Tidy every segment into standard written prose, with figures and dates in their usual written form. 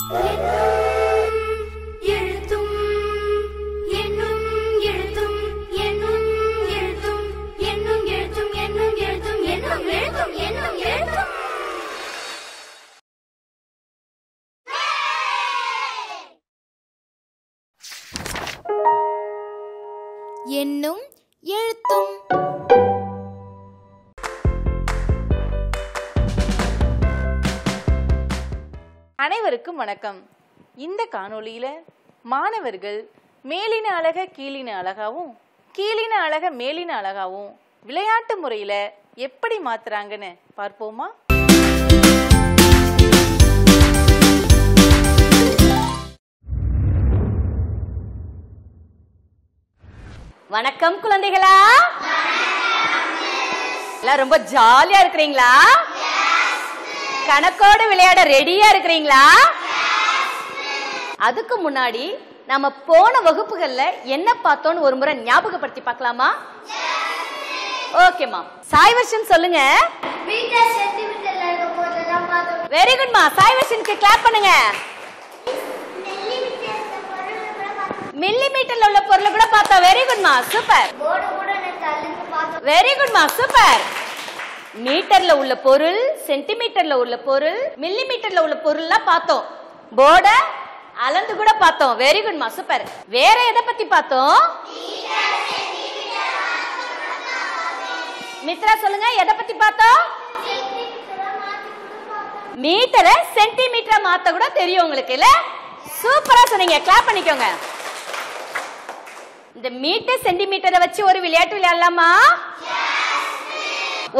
எண்ணும் எழுத்தும். அனைவருக்கும் வணக்கம். இந்த காணொளியில மாணவர்கள் மேலின அழக கீழின அழகாவும் கீழின அழக மேலின அழகாவும் விளையாட்டு முறையில எப்படி மாத்துறாங்கன்னு பார்ப்போமா? வணக்கம் குழந்தைகளா, எல்லாம் ரொம்ப ஜாலியா இருக்கிறீங்களா? கணக்கோடு விளையாட ரெடியா இருக்கிறீங்களா? அதுக்கு முன்னாடி நம்ம போன வகுப்புகள்ல என்ன பார்த்தோம்னு ஒரு முறை ஞாபகப்படுத்தி பார்க்கலாமா? ஓகேமா, சாய் வர்ஷன் சொல்லுங்க. வெரி குட்மா, சாய் வர்ஷனுக்கு கிளாப் பண்ணுங்க. மில்லி மீட்டர்ல உள்ள பொருளை கூட பார்த்தோம். வெரி குட்மா, சூப்பர். வெரி குட்மா, சூப்பர். மீட்டர்ல உள்ள பொருள், சென்டிமீட்டர்ல உள்ள பொருள், மில்லி மீட்டர்ல உள்ள பொருள்லாம் பார்த்தோம். போர்ட அளந்து கூட பார்த்தோம். வெரி குட்மா, சூப்பர். வேற எதை பத்தி பார்த்தோம்? மித்ரா சொல்லுங்க, எதை பத்தி பார்த்தோம்? மீட்டரை சென்டிமீட்டரா மாத்த கூட தெரியும் உங்களுக்கு இல்ல? சூப்பரா சொன்னீங்க, கிளாப் பண்ணிக்கோங்க. இந்த மீட்டர் சென்டிமீட்டரை வச்சு ஒரு விளையாட்டு விளையாடலாமா?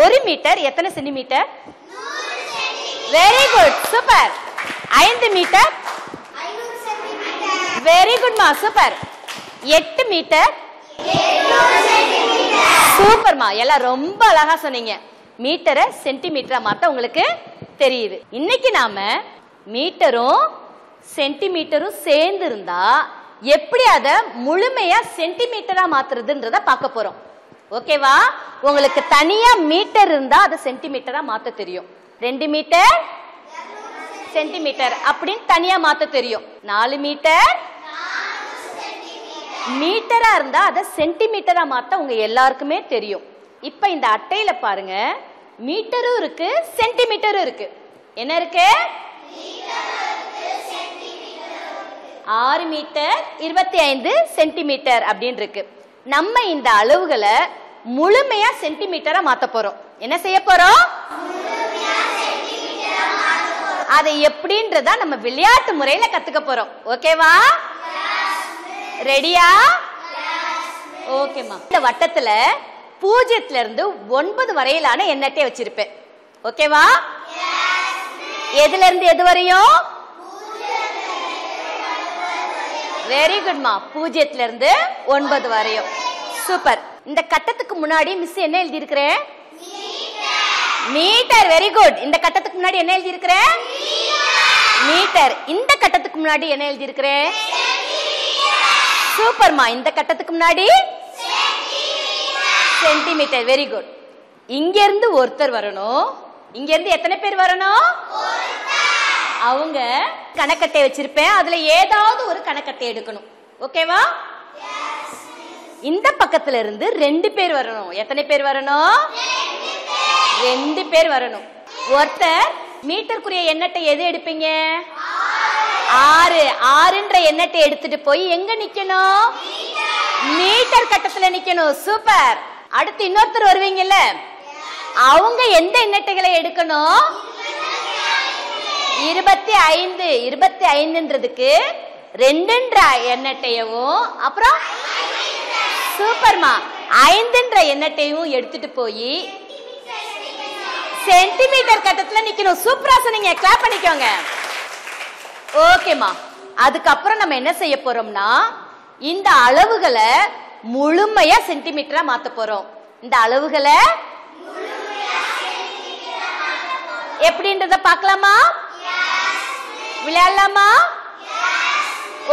ஒரு மீட்டர் எத்தனை centimetre? Very good, super. 5 metre? Very குட்மா, சூப்பர். 8 மீட்டர்? சூப்பர்மா, எல்லாம் ரொம்ப அழகா சொன்னீங்க. மீட்டரை சென்டிமீட்டரா மாத்த உங்களுக்கு தெரியுது. இன்னைக்கு நாம மீட்டரும் சென்டிமீட்டரும் சேர்ந்து இருந்தா எப்படி அத முழுமையா சென்டிமீட்டரா மாத்துறதுன்றத பார்க்க போறோம். ஓகேவா? உங்களுக்கு தனியா மீட்டர் இருந்தா அதை சென்டிமீட்டரா மாத்த தெரியும். 2 மீட்டர் சென்டிமீட்டர் அப்படின்னு தனியா மாத்த தெரியும். 4 மீட்டர் மீட்டரா இருந்தா அதை சென்டிமீட்டரா மாத்த உங்க எல்லாருக்குமே தெரியும். இப்ப இந்த அட்டையில பாருங்க, மீட்டரும் இருக்கு சென்டிமீட்டரும் இருக்கு. என்ன இருக்கு? 6 மீட்டர் 25 சென்டிமீட்டர் அப்படின்னு இருக்கு. நம்ம இந்த அளவுகளை முழுமையா சென்டிமீட்டரா மாத்த போறோம். என்ன செய்ய போறோம்? அதை எப்படின்றத நம்ம விளையாட்டு முறையில கத்துக்க போறோம். ஓகேவா? ரெடியா? ஓகேமா. இந்த வட்டத்துல 0 இருந்து 9 வரையிலான எண்ணத்தை வச்சிருப்பேன். ஓகேவா? எதுல இருந்து எது வரையும்? வெரி குட்மா, 0 இருந்து 9 வரையும். சூப்பர். இந்த கட்டத்துக்கு முன்னாடி மிஸ் என்ன எழுதி இருக்கிறேன்? மீட்டர். Very good. இந்த கட்டத்துக்கு முன்னாடி என்ன எழுதி இருக்கிறேன்? மீட்டர். இந்த கட்டத்துக்கு முன்னாடி என்ன எழுதி இருக்கிறேன்? சூப்பர்மா. இந்த கட்டத்துக்கு முன்னாடி சென்டிமீட்டர். Very good. இங்க இருந்து ஒருத்தர் வரணும். இங்க இருந்து எத்தனை பேர் வரணும்? அவங்க கணக்கட்டை வச்சிருப்பேன், அதுல ஏதாவது ஒரு கணக்கட்டை எடுக்கணும். ஓகேவா? இந்த பக்கத்துல இருந்து 2 பேர் வரணும். எத்தனை பேர் வரணும்? 2 பேர் வரணும். ஒருத்தர் மீட்டருக்குரிய எண்ணத்தை எது எடுப்பீங்க? 6. 6ன்ற எண்ணத்தை எடுத்துட்டு போய் எங்க நிக்கணும்? மீட்டர் கட்டத்துல நிக்கணும். சூப்பர். அடுத்து இன்னொருத்தர் வருவீங்கல்ல, அவங்க எந்த எண்ணத்தைகளை எடுக்கணும்? 25. 25ன்றதுக்கு 2ன்ற எண்ணத்தையும் அப்புறம் சூப்பர்மா 5ன்ற எண்ணத்தையும் எடுத்துட்டு போய் சென்டிமீட்டர் கட்டத்துல நிக்கணும். சூப்பரா சொன்னீங்க, கிளாப் பண்ணிக்கோங்க. ஓகேமா. அதுக்கப்புறம் நம்ம என்ன செய்ய போறோம்னா, இந்த அளவுகளை முழுமையா சென்டிமீட்டரா மாத்த போறோம். இந்த அளவுகளை எப்படின்றத பார்க்கலாமா? விளையாடலாமா?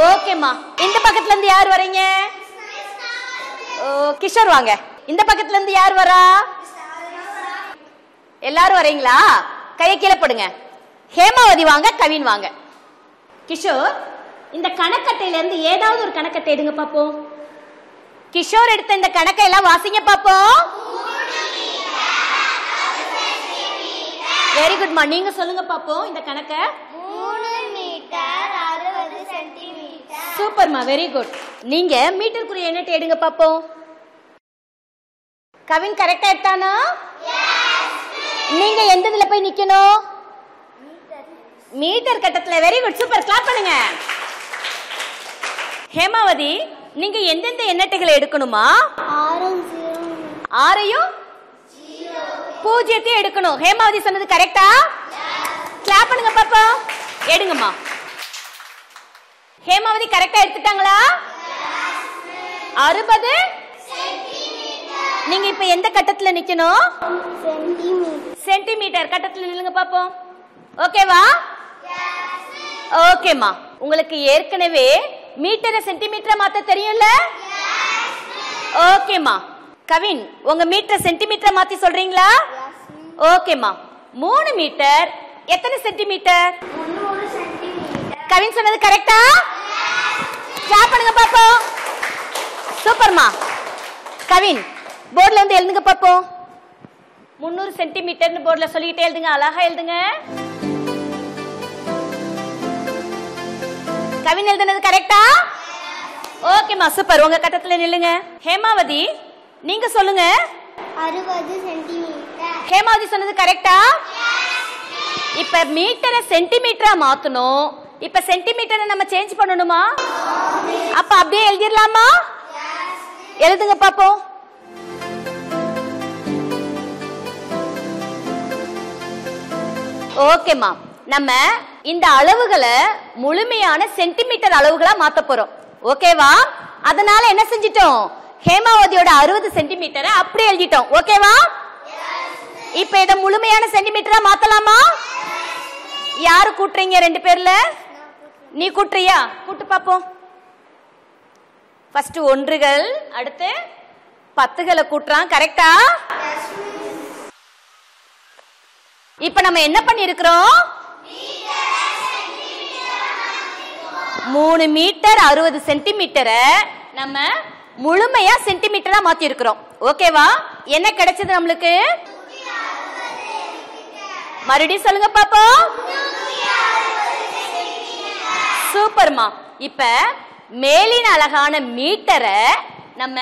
ஓகேமா. இந்த பக்கத்துல இருந்து யார் வரீங்க? கிஷோர் வாங்க. இந்த பக்கத்துல இருந்து யார் வரா? எல்லாரும் வரீங்களா? கையை கீழே போடுங்க. ஹேமாவதி வாங்க, கவின் வாங்க. கிஷோர், இந்த கணக்கட்டையில இருந்து ஏதாவது ஒரு கணக்கட்டை எடுங்க பாப்போம். கிஷோர் எடுத்த இந்த கணக்கை எல்லாம் வாசிங்க பாப்போம். வெரி குட்மா. நீங்க சொல்லுங்க பாப்போம் இந்த கணக்கை. 3 மீட்டர் 60 சென்டிமீட்டர். சூப்பர்மா, வெரி குட். நீங்க மீட்டருக்குரிய எண்ணத்தை எடுங்க பாப்போம். கவின் கரெக்டா எடுத்தானா? நீங்க எந்த இதுல போய் நிக்கணும்? மீட்டர் கட்டத்துல. வெரி குட், சூப்பர், கிளாப் பண்ணுங்க. ஹேமாவதி, நீங்க எந்தெந்த எண்ணெட்டைகளை எடுக்கணுமா? 6ஐயும் 0ஐயும் எடுக்கணும். ஹேமாவதி சொன்னது கரெக்டா? கிளாப் பண்ணுங்க பாப்பா. எடுங்கம்மா. ஹேமாவதி கரெக்டா எடுத்துட்டாங்களா? 60 நீங்க இப்ப எந்த கட்டத்துல நிக்கணும்? சென்டிமீட்டர் கட்டத்துல நில்லுங்க பாப்போம். ஓகேவா? ஓகேமா. உங்களுக்கு ஏற்கனவே மீட்டரை சென்டிமீட்டரா மாத்த தெரியும்ல? ஓகேமா. கவின், உங்க மீட்டரை சென்டிமீட்டரா மாத்தி சொல்றீங்களா? ஓகேமா. 3 மீட்டர் எத்தனை சென்டிமீட்டர்? 300 சென்டிமீட்டர். கவின் சொன்னது கரெக்டா? கிளாப் பண்ணுங்க பாப்போம். சூப்பர்மா. கவின், போர்ட்ல வந்து எழுதுங்க பாப்போம். 300 சென்டிமீட்டர்னு போர்ட்ல சொல்லிட்டே எழுதுங்க. அழகா எழுதுங்க. கவின் எழுதுனது கரெக்டா? ஓகேமா, சூப்பர். உங்க கட்டத்துல நில்லுங்க. ஹேமாவதி, நீங்க சொல்லுங்க. 60 சென்டிமீட்டர். ஹேமாவதி சொன்னது கரெக்டா? இப்ப மீட்டரை சென்டிமீட்டரா மாத்தணும். இப்ப சென்டிமீட்டரை நம்ம சேஞ்ச் பண்ணணுமா? அப்ப அப்படியே எழுதிடலாமா? எழுதுங்க பாப்போம். ஓகேமா. நம்ம இந்த அளவுகளை முழுமையான சென்டிமீட்டர் அளவுகளா மாத்த போறோம். ஓகேவா? அதனால என்ன செஞ்சிட்டோம்? ஹேமாவதியோட 60 சென்டிமீட்டரை அப்படியே எழுதிட்டோம். ஓகேவா? இப்ப இத முழுமையான சென்டிமீட்டரா மாத்தலாமா? யாரு கூட்டுறீங்க? 2 பேர்ல நீ கூட்டுறியா? கூட்டு பாப்போம். ஃபர்ஸ்ட் ஒன்றுகள், அடுத்து 10களை கூட்டுறான். கரெக்டா? இப்ப நம்ம என்ன பண்ணி இருக்கிறோம்? 3 மீட்டர் 60 சென்டிமீட்டரை நம்ம முழுமையா சென்டிமீட்டரா மாத்தி இருக்கிறோம். ஓகேவா? என்ன கிடைச்சது நம்மளுக்கு? மறுபடியும் சொல்லுங்க பாப்போம். சூப்பர்மா. இப்ப மேலின அழகான மீட்டரை நம்ம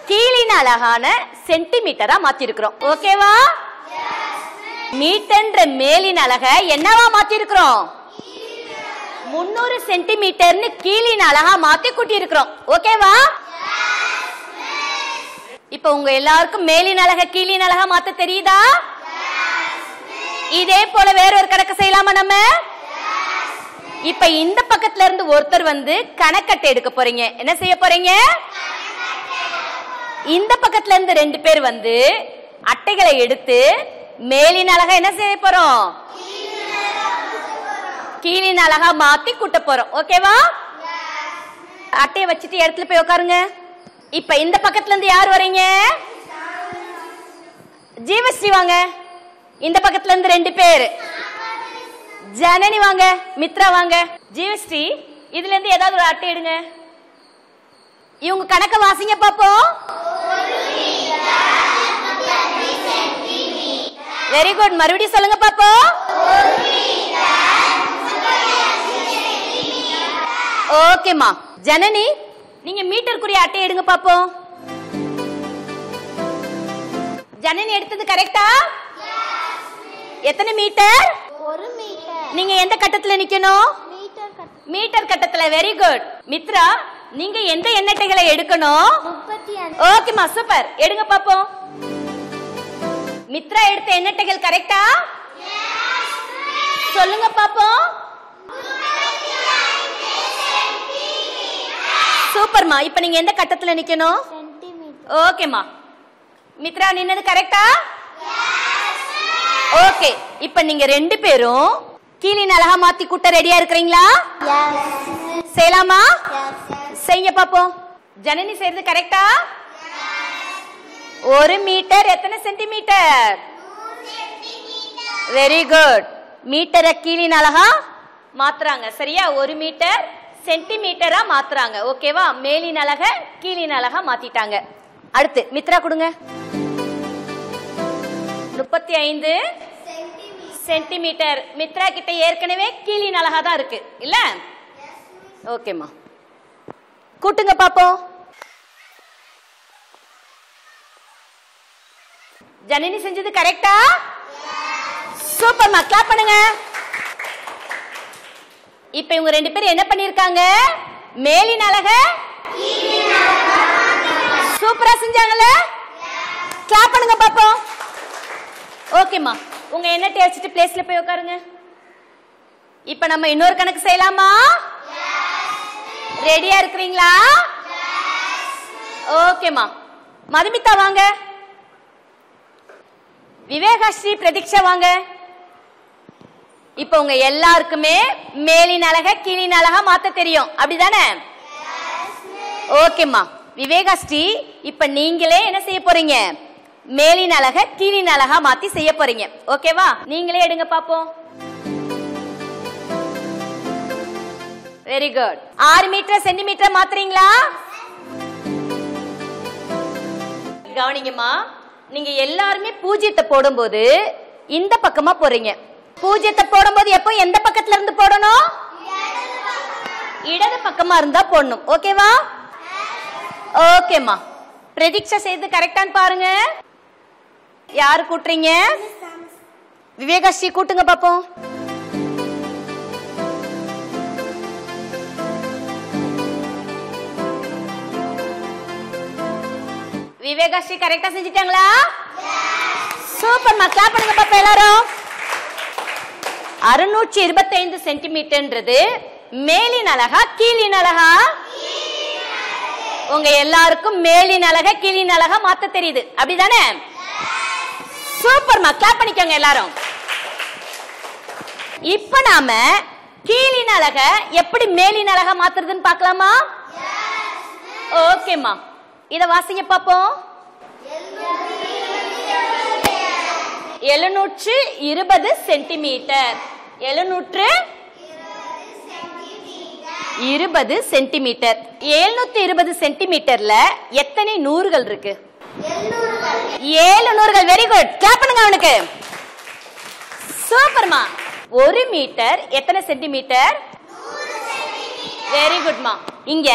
கீழின அழகான சென்டிமீட்டரா மாத்தி இருக்கிறோம். ஓகேவா? மீட்டர்ன்ற மேலின அழகை என்னவா மாத்தி இருக்கிறோம்? 300 சென்டிமீட்டர்னு கீழின அழகா மாத்தி கூட்டி இருக்கிறோம். ஓகேவா? இப்ப உங்க எல்லாருக்கும் மேலின அழகை கீழின அழகா மாத்த தெரியுதா? இதே போல வேற ஒரு கணக்கு செய்யலாமா நம்ம? இப்ப இந்த பக்கத்துல இருந்து ஒருத்தர் வந்து கணக்கட்டை எடுக்க போறீங்க. என்ன செய்ய போறீங்க? இந்த பக்கத்துல இருந்து 2 பேர் வந்து அட்டைகளை எடுத்து மேலின அழகா என்ன செய்ய போறோம்? கீழின அழகா மாத்தி கூட்ட போறோம். ஓகேவா? அட்டையை வச்சுட்டு இடத்துல போய் உட்காருங்க. இப்ப இந்த பக்கத்துல இருந்து யார் வரீங்க? ஜீவஸ்ரீ வாங்க. இந்த பக்கத்துல இருந்து 2 பேர். ஜனனி வாங்க. மித்ரா வாங்க. ஜீவஸ்ரீ, இதுல இருந்து ஏதாவது ஒரு அட்டை எடுங்க. இவங்க கணக்க வாசிங்க பாப்போம். Very good. மறுபடியும் சொல்லுங்க பாப்போம். ஓகேமா. ஜனனி, நீங்க மீட்டருக்குரிய அட்டை எடுங்க பாப்போம். ஜனனி எடுத்தது கரெக்டா? எத்தனை மீட்டர்? 1 மீட்டர். நீங்க எந்த கட்டத்துல நிக்கணும்? மீட்டர் கட்டத்துல. Very good. மித்ரா, நீங்க எந்த எண்ணெட்டைகளை எடுக்கணும்? 35. ஓகேமா, சூப்பர். எடுங்க பாப்போம். மித்ரா எடுத்த எண்ணெட்டைகள் கரெக்டா? சொல்லுங்க பாப்போம். சூப்பர்மா. இப்ப நீங்க எந்த கட்டத்துல நிக்கணும்? சென்டிமீட்டர். ஓகேமா. மித்ரா நின்னது கரெக்டா? ஓகே. இப்ப நீங்க 2 பேரும் கீழின அழகா மாத்தி கூட்ட ரெடியா இருக்கிறீங்களா? செய்யலாமா? செய்ய பாப்போம். ஜனனி செய்யறது கரெக்டா? 1 மீட்டர் எத்தனை சென்டிமீட்டர்? Very good. மீட்டரை கீழின அழகா மாத்துறாங்க. சரியா? 1 மீட்டர் சென்டிமீட்டரா மாத்துறாங்க. ஓகேவா? மேலின் அலக கீழின் அலகா மாத்திட்டாங்க. அடுத்து மித்ரா கொடுங்க. 35 சென்டிமீட்டர். மித்ரா கிட்ட ஏற்கனவே கீழின் அலகா தான் இருக்கு இல்ல? ஓகேம்மா, கூட்டுங்க பாப்போம். ஜனனி செஞ்சது கரெக்டா? சூப்பர்மா, கிளாப் பண்ணுங்க. இப்ப இவங்க 2 பேரும் என்ன பண்ணிருக்காங்க? மேலின் அலக சூப்பரா செஞ்சாங்கல்ல? கிளாப் பண்ணுங்க பாப்போம். ஓகேம்மா, உங்க எண்ணெய் வச்சுட்டு பிளேஸ்ல போய் உட்காருங்க. இப்ப நம்ம இன்னொரு கணக்கு செய்யலாமா? ரெடியா இருக்கிறீங்களா? ஓகேம்மா, மதுமிதா வாங்க. விவேகாஸ்ரீ, பிரதீக்ஷா வாங்க. இப்ப உங்க எல்லாருக்குமே மேலின் அலக கீழின் அலகா மாத்த தெரியும், அப்படிதானே? ஓகேம்மா, விவேகாஸ்ரீ, இப்ப நீங்களே என்ன செய்ய போறீங்க? மேலின் அலக கீழின் அலகா மாத்தி செய்ய போறீங்க. ஓகேவா? நீங்களே எடுங்க பாப்போம். Very good. 6 மீட்டர் சென்டிமீட்டர் மாத்துறீங்களா? கவனிங்கம்மா, நீங்க எல்லாருமே பூஜ்ஜியத்தை போடும்போது இந்த பக்கமா போறீங்க. பூஜ்ஜியத்தை போடும்போது எப்போ எந்த பக்கத்துல இருந்து போடணும்? இடது பக்கமா இருந்தா போடணும். ஓகேவா? ஓகேம்மா, பிரதீக்ஷா செய்து கரெக்டான்னு பாருங்க. யாரு கூட்டுறீங்க? விவேகாஸ்ரீ கூட்டுங்க பாப்போம். விவேகாஸ்ரீ கரெக்டா செஞ்சிட்டாங்களா? சூப்பர்மா, கிளாப் பண்ணுங்க பாப்பா எல்லாரும். 625 சென்டிமீட்டர்ன்றது மேலின் அலகா கீழின் அலகா? உங்க எல்லாருக்கும் மேலின் அலக கீழின் அலகா மாத்த தெரியுது, அப்படிதானே? சூப்பர்மா, கிளாப் பண்ணிக்கோங்க எல்லாரும். இப்ப நாம கீழின் அலக எப்படி மேலின் அலகா மாத்துறதுன்னு பார்க்கலாமா? ஓகேம்மா, இத வாசிங்க பாப்போம். 720 சென்டிமீட்டர். 720 சென்டிமீட்டர். 720 சென்டிமீட்டர்ல எத்தனை நூறுகள் இருக்கு? 7 நூறுகள். வெரி குட், கிளாப் பண்ணுங்க அவனுக்கு. சூப்பர்மா. 1 மீட்டர் எத்தனை சென்டிமீட்டர்? வெரி குட்மா. இங்க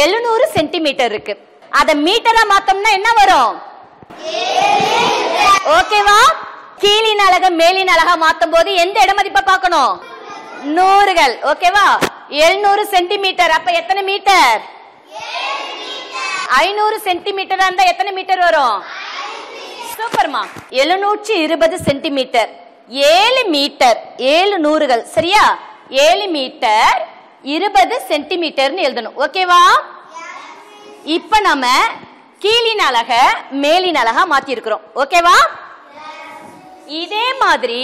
700 சென்டிமீட்டர் இருக்கு. அத மீட்டரா மாத்தோம்னா என்ன வரும்? ஓகேவா? கீழின் அலக மேலின் அலகா மாத்தும் போது எந்த இட மதிப்பை பார்க்கணும்? நூறுகள். ஓகேவா? 700 சென்டிமீட்டர். அப்ப எத்தனை மீட்டர்? 500 சென்டிமீட்டர் இருந்தா எத்தனை மீட்டர் வரும்? சூப்பர்மா. 720 சென்டிமீட்டர். 7 மீட்டர். 7 நூறுகள். சரியா? 7 மீட்டர் 20 சென்டிமீட்டர்னு எழுதணும். ஓகேவா? இப்ப நம்ம கீழின் அலக மேலின் அலகா மாத்தி இருக்கிறோம். ஓகேவா? இதே மாதிரி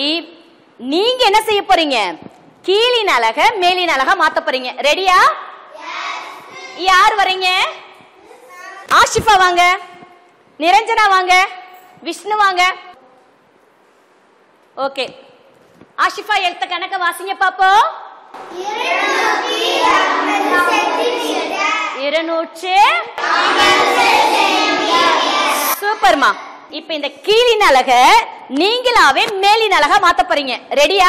நீங்க என்ன செய்ய போறீங்க? கீழின் அலக மேலின் அலகா மாத்த போறீங்க. ரெடியா? யார் வரீங்க? ஆஷிஃபா வாங்க, நிரஞ்சனா வாங்க, விஷ்ணு வாங்க. ஓகே, ஆஷிஃபா எழுத்த கணக்க வாசிங்க பாப்போம். 200. சூப்பர்மா. இப்ப இந்த கீழின் அலக நீங்களாவே மேலின் அலகா மாத்த போறீங்க. ரெடியா?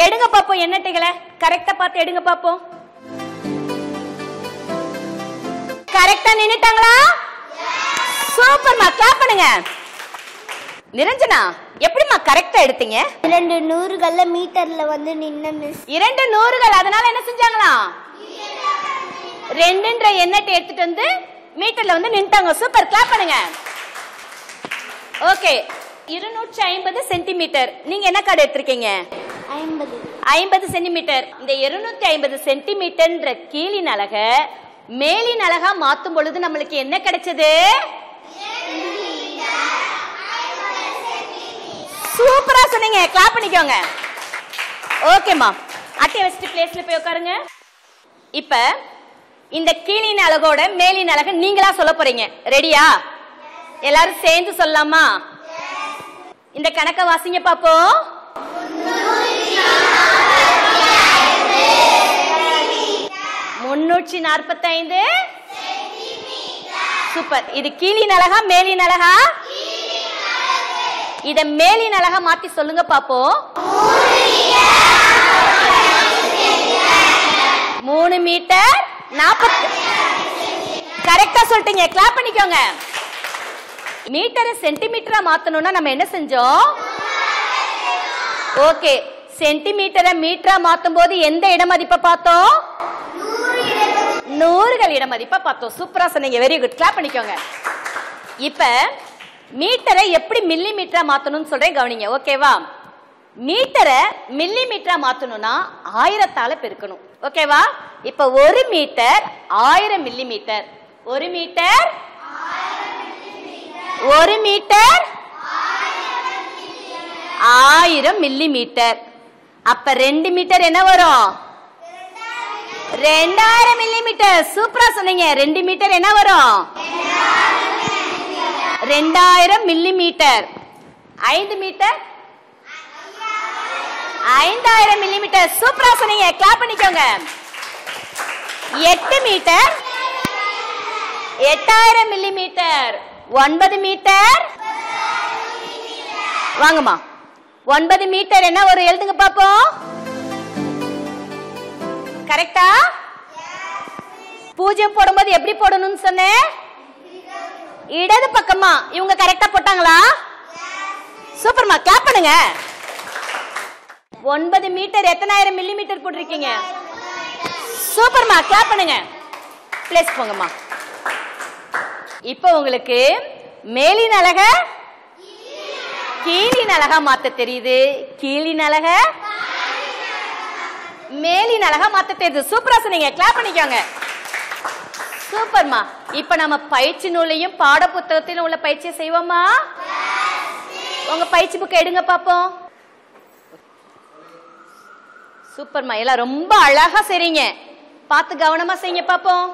எடுங்க பாப்போம். எண்ணெய்களை கரெக்டா பார்த்து எடுங்க பாப்போம். கரெக்டா நின்னுட்டாங்களா? சூப்பர்மா, கிளாப் பண்ணுங்க. நிரஞ்சனா, எப்படிமா கரெக்டா எடுத்தீங்க? 2 நூறுகள்ல மீட்டர்ல வந்து நின்ன மிஸ். 2 நூறுகள். அதனால என்ன செஞ்சாங்களா? 2ன்ற எண்ணெய் எடுத்துட்டு வந்து மீட்டர்ல வந்து நின்னுட்டாங்க. சூப்பர், கிளாப் பண்ணுங்க. Okay, 250 centimetre. நீங்க என்ன கார்டு எடுத்திருக்கீங்க? 50 சென்டிமீட்டர். இந்த 250 சென்டிமீட்டர்ன்ற கீழின் அலக மேலின் அலகா மாத்தும் பொழுது நம்மளுக்கு என்ன கிடைச்சது? சூப்பரா சொன்னீங்க, கிளாப் பண்ணிக்கோங்க. ஓகேமா, அட்டை வச்சுட்டு பிளேஸ்ல போய் உட்காருங்க. இப்ப இந்த கீழின் அலகோட மேலின் அலக நீங்களா சொல்ல போறீங்க. ரெடியா? எல்லாரும் சேர்ந்து சொல்லலாமா? இந்த கணக்க வாசிங்க பாப்போம். 345 சூப்பர். இது கீழின் அலகா மேலின் அலகா? இத மேலின் அலகா மாத்தி சொல்லுங்க பாப்போம். 3 மீட்டர் 40. கரெக்டா சொல்லிட்டீங்க. கிளாப் பண்ணிக்கோங்க. மீட்டரை சென்டிமீட்டரா மாத்தணும்னா நம்ம என்ன செஞ்சோம்? ஓகே, சென்டிமீட்டரை மீட்டரா மாத்தும் போது எந்த இடமதிப்பை பார்த்தோம்? நூறுகள் இடமதிப்பை பார்த்தோம். சூப்பரா சொன்னீங்க. Very good. கிளாப் பண்ணிக்கோங்க. இப்ப மீட்டரை எப்படி மில்லி மீட்டரா மாத்தணும்னு சொல்றேன், கவனிங்க. ஓகேவா? மீட்டரை மில்லி மீட்டரா மாத்தணும்னா 1000ஆல பெருக்கணும். ஓகேவா? இப்ப 1 metre 1000 millimetre. 1 metre 1000 millimetre. அப்ப 2 மீட்டர் என்ன வரும்? 2000 மில்லி மீட்டர். சூப்பரா சொன்னீங்க. 2 மீட்டர் என்ன வரும்? 2000 millimetre. 5 metre 5000 millimetre. சூப்பரா சொன்னீங்க. கிளாப் பண்ணிக்கோங்க. 8 மீட்டர் 8000 மில்லி மீட்டர். 9 மீட்டர் வாங்கம்மா. 9 மீட்டர் என்ன ஒரு எழுதுங்க பாப்போம். கரெக்டா? 0 போடும்போது எப்படி போடணும்னு சொன்னேன்? இடது பக்கமா. இவங்க கரெக்டா போட்டாங்களா? சூப்பர்மா. கிளாப் பண்ணுங்க. 9 மீட்டர் எத்தனாயிரம் மில்லி மீட்டர் போட்டிருக்கீங்க? சூப்பர்மா. கிளாப் பண்ணுங்க. பிளேஸ் போங்கம்மா. இப்போ உங்களுக்கு மேலின் அலக கீழின் அலகா மாத்த தெரியுது, கீழின் அலக மேலின் அலகா மாத்த தெரியுது. சூப்பரா சொன்னீங்க. கிளாப் பண்ணிக்கோங்க. சூப்பர்மா. இப்ப நம்ம பயிற்சி நூலையும் பாட புத்தகத்திலும் உள்ள பயிற்சியை செய்வோமா? உங்க பயிற்சி புக்கை எடுங்க பாப்போம். சூப்பர்மா. எல்லாம் ரொம்ப அழகா செய்றீங்க. பார்த்து கவனமா செய்யுங்க பாப்போம்.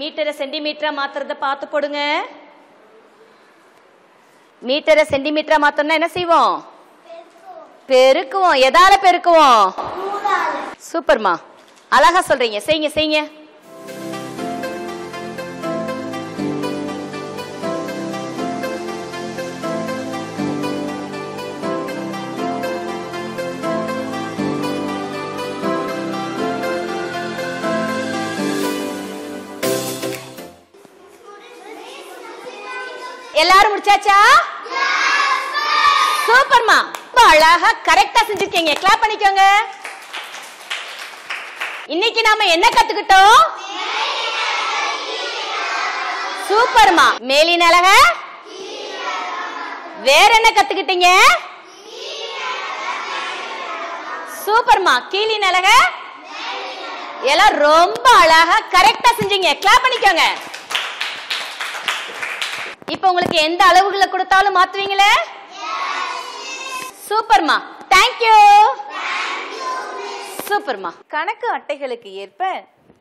மீட்டரை சென்டிமீட்டரா மாத்துறத பார்த்து போடுங்க. மீட்டரை சென்டிமீட்டரா மாத்தணும்னா என்ன செய்வோம்? பெருக்குவோம். எதால பெருக்குவோம்? சூப்பர்மா. அழகா சொல்றீங்க. செய்யுங்க செய்யுங்க. எல்லாரும் முடிச்சாச்சா? சூப்பர்மா. அழகா கரெக்டா செஞ்சிருக்கீங்க. கிளாப் பண்ணிக்கோங்க. இன்னைக்கு நாம என்ன கத்துக்கிட்டோம்? சூப்பர்மா. மேலின் அலக வேற என்ன கத்துக்கிட்டீங்க? சூப்பர்மா. கீழின் அலக எல்லாம் ரொம்ப அழகா கரெக்டா செஞ்சீங்க. கிளாப் பண்ணிக்கோங்க. இப்ப உங்களுக்கு எந்த அளவுகளை கொடுத்தாலும் மாத்துவீங்களே? சூப்பர்மா. தேங்க்யூ. சூப்பர்மா. கணக்கு அட்டைகளுக்கு ஏற்ப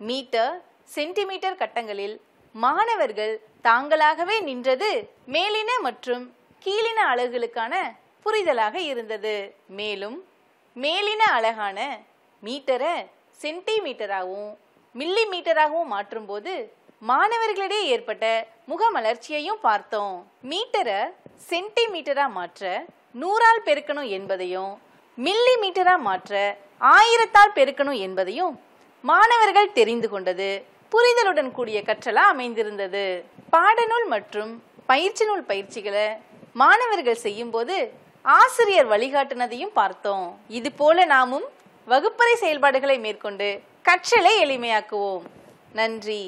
மீட்டர், சென்டிமீட்டர் கட்டங்களில் மாணவர்கள் தாங்களாகவே நின்றது மேலின மற்றும் கீழின அலகுகளுக்கான புரிதலாக இருந்தது. மேலும் மேலின அலகான மீட்டரை சென்டிமீட்டராகவும் மில்லி மீட்டராகவும் மாற்றும் போது மாணவர்களிடையே ஏற்பட்ட முகமலர்ச்சியையும் பார்த்தோம். மீட்டரை சென்டிமீட்டரா மாற்ற 100ஆல் பெருக்கணும் என்பதையும், மில்லி மீட்டரா மாற்ற 1000ஆல் பெருக்கணும் என்பதையும் மாணவர்கள் தெரிந்து கொண்டது புரிதலுடன் கூடிய கற்றலா அமைந்திருந்தது. பாடநூல் மற்றும் பயிற்சி நூல் பயிற்சிகளை மாணவர்கள் செய்யும் போது ஆசிரியர் வழிகாட்டினதையும் பார்த்தோம். இது போல நாமும் வகுப்பறை செயல்பாடுகளை மேற்கொண்டு கற்றலை எளிமையாக்குவோம். நன்றி.